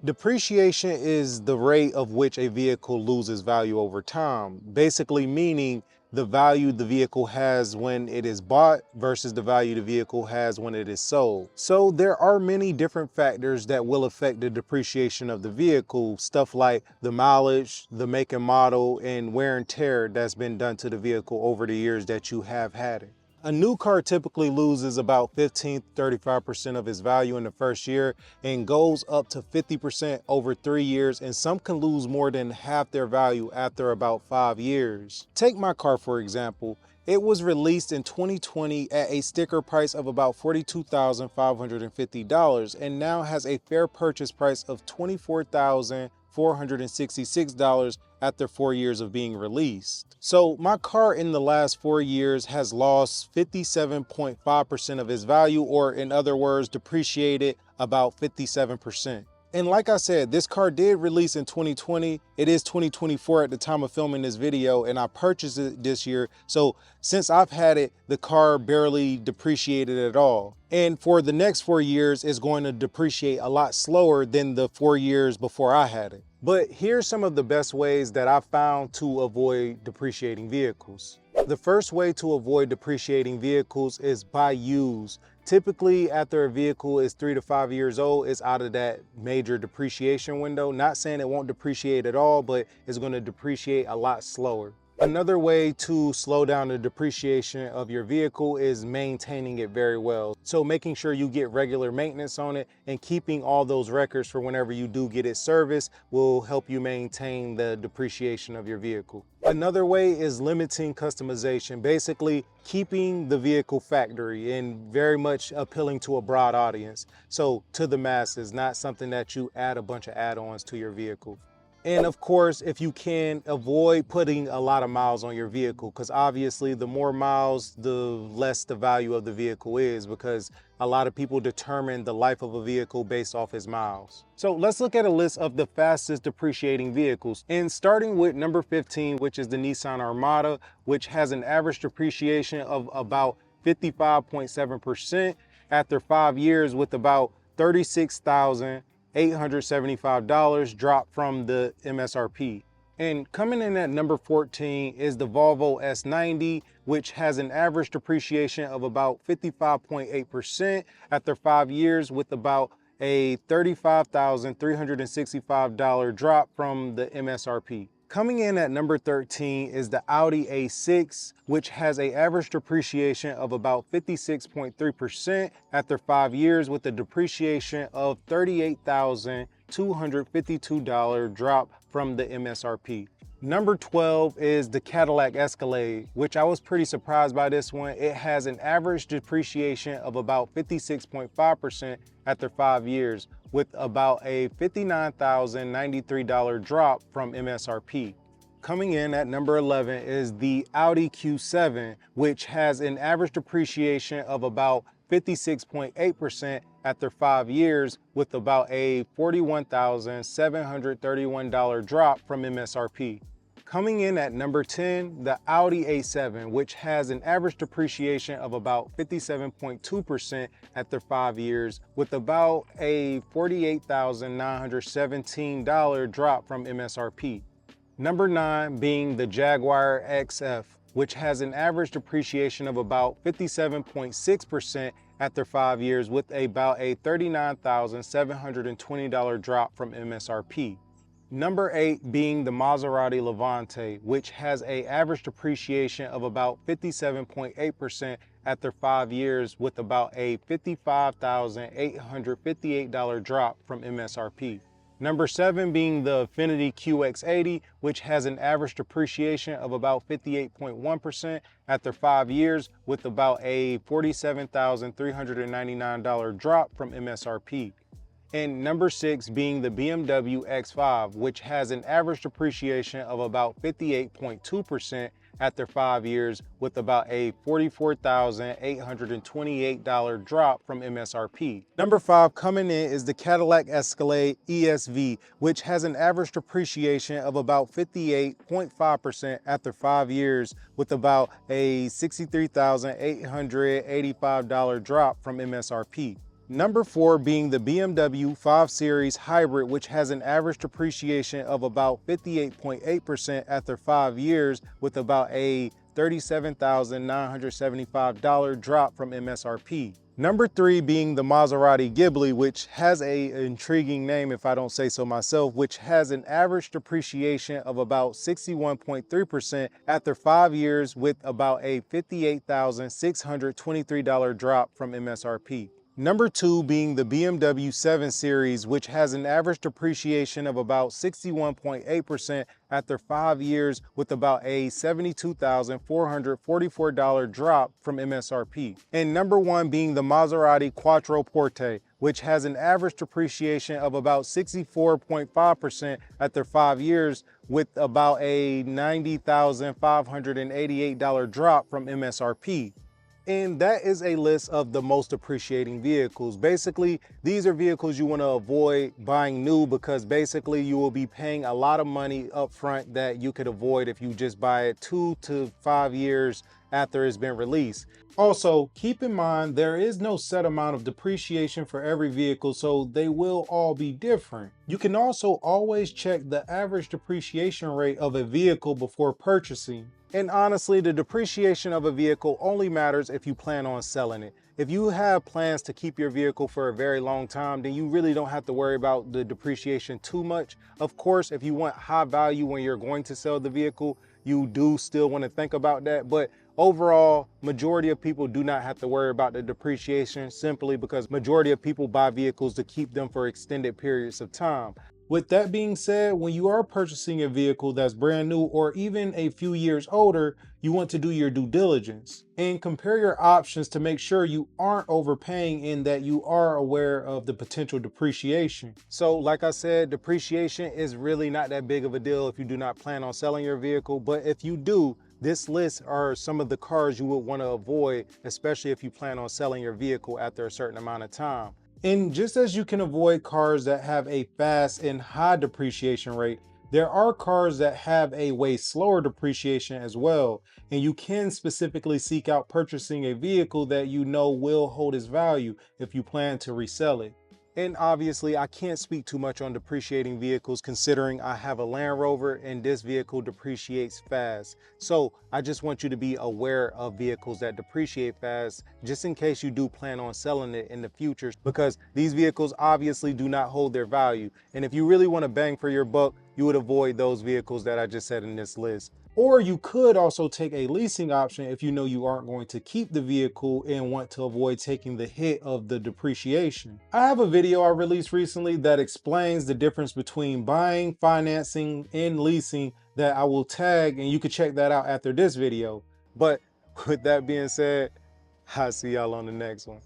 Depreciation is the rate of which a vehicle loses value over time, basically meaning the value the vehicle has when it is bought versus the value the vehicle has when it is sold. So there are many different factors that will affect the depreciation of the vehicle, stuff like the mileage, the make and model, and wear and tear that's been done to the vehicle over the years that you have had it. A new car typically loses about 15 to 35% of its value in the first year and goes up to 50% over 3 years, and some can lose more than half their value after about 5 years. Take my car for example. It was released in 2020 at a sticker price of about $42,550 and now has a fair purchase price of $24,466 after 4 years of being released. So my car in the last 4 years has lost 57.5% of its value, or in other words, depreciated about 57%. And like I said, this car did release in 2020. It is 2024 at the time of filming this video, and I purchased it this year. So since I've had it, the car barely depreciated at all. And for the next 4 years, it's going to depreciate a lot slower than the 4 years before I had it. But here's some of the best ways that I've found to avoid depreciating vehicles. The first way to avoid depreciating vehicles is buy used. Typically, after a vehicle is 3 to 5 years old, it's out of that major depreciation window. Not saying it won't depreciate at all, but it's going to depreciate a lot slower. Another way to slow down the depreciation of your vehicle is maintaining it very well. So making sure you get regular maintenance on it and keeping all those records for whenever you do get it serviced will help you maintain the depreciation of your vehicle. Another way is limiting customization, basically keeping the vehicle factory and very much appealing to a broad audience. So to the masses, not something that you add a bunch of add-ons to your vehicle. And of course, if you can, avoid putting a lot of miles on your vehicle, because obviously the more miles, the less the value of the vehicle is, because a lot of people determine the life of a vehicle based off its miles. So let's look at a list of the fastest depreciating vehicles. And starting with number 15, which is the Nissan Armada, which has an average depreciation of about 55.7% after 5 years, with about $36,875 drop from the MSRP. And coming in at number 14 is the Volvo S90, which has an average depreciation of about 55.8% after 5 years, with about a $35,365 drop from the MSRP. Coming in at number 13 is the Audi A6, which has an average depreciation of about 56.3% after 5 years, with a depreciation of $38,252 drop from the MSRP. Number 12 is the Cadillac Escalade, which I was pretty surprised by this one. It has an average depreciation of about 56.5% after 5 years, with about a $59,093 drop from MSRP. Coming in at number 11 is the Audi Q7, which has an average depreciation of about 56.8% after 5 years, with about a $41,731 drop from MSRP. Coming in at number 10, the Audi A7, which has an average depreciation of about 57.2% after 5 years, with about a $48,917 drop from MSRP. Number 9 being the Jaguar XF, which has an average depreciation of about 57.6% after 5 years, with about a $39,720 drop from MSRP. Number 8 being the Maserati Levante, which has an average depreciation of about 57.8% after 5 years, with about a $55,858 drop from MSRP. Number 7 being the Infiniti QX80, which has an average depreciation of about 58.1% after 5 years, with about a $47,399 drop from MSRP. And number 6 being the BMW X5, which has an average depreciation of about 58.2% after 5 years, with about a $44,828 drop from MSRP. Number 5 coming in is the Cadillac Escalade ESV, which has an average depreciation of about 58.5% after 5 years, with about a $63,885 drop from MSRP. Number 4 being the BMW 5 Series Hybrid, which has an average depreciation of about 58.8% after 5 years with about a $37,975 drop from MSRP. Number 3 being the Maserati Ghibli, which has an intriguing name if I don't say so myself, which has an average depreciation of about 61.3% after 5 years with about a $58,623 drop from MSRP. Number 2 being the BMW 7 Series, which has an average depreciation of about 61.8% after 5 years with about a $72,444 drop from MSRP. And number 1 being the Maserati Quattroporte, which has an average depreciation of about 64.5% after 5 years with about a $90,588 drop from MSRP. And that is a list of the most depreciating vehicles. Basically, these are vehicles you want to avoid buying new because basically you will be paying a lot of money up front that you could avoid if you just buy it 2 to 5 years after it's been released. Also, keep in mind there is no set amount of depreciation for every vehicle, so they will all be different. You can also always check the average depreciation rate of a vehicle before purchasing. And honestly, the depreciation of a vehicle only matters if you plan on selling it. If you have plans to keep your vehicle for a very long time, then you really don't have to worry about the depreciation too much. Of course, if you want high value when you're going to sell the vehicle, you do still want to think about that. But overall, majority of people do not have to worry about the depreciation simply because majority of people buy vehicles to keep them for extended periods of time. With that being said, when you are purchasing a vehicle that's brand new or even a few years older, you want to do your due diligence and compare your options to make sure you aren't overpaying and that you are aware of the potential depreciation. So like I said, depreciation is really not that big of a deal if you do not plan on selling your vehicle, but if you do, this list are some of the cars you would want to avoid, especially if you plan on selling your vehicle after a certain amount of time. And just as you can avoid cars that have a fast and high depreciation rate, there are cars that have a way slower depreciation as well. And you can specifically seek out purchasing a vehicle that you know will hold its value if you plan to resell it. And obviously, I can't speak too much on depreciating vehicles considering I have a Land Rover and this vehicle depreciates fast. So I just want you to be aware of vehicles that depreciate fast, just in case you do plan on selling it in the future, because these vehicles obviously do not hold their value. And if you really want to bang for your buck, you would avoid those vehicles that I just said in this list. Or you could also take a leasing option if you know you aren't going to keep the vehicle and want to avoid taking the hit of the depreciation. I have a video I released recently that explains the difference between buying, financing, and leasing that I will tag, and you can check that out after this video. But with that being said, I'll see y'all on the next one.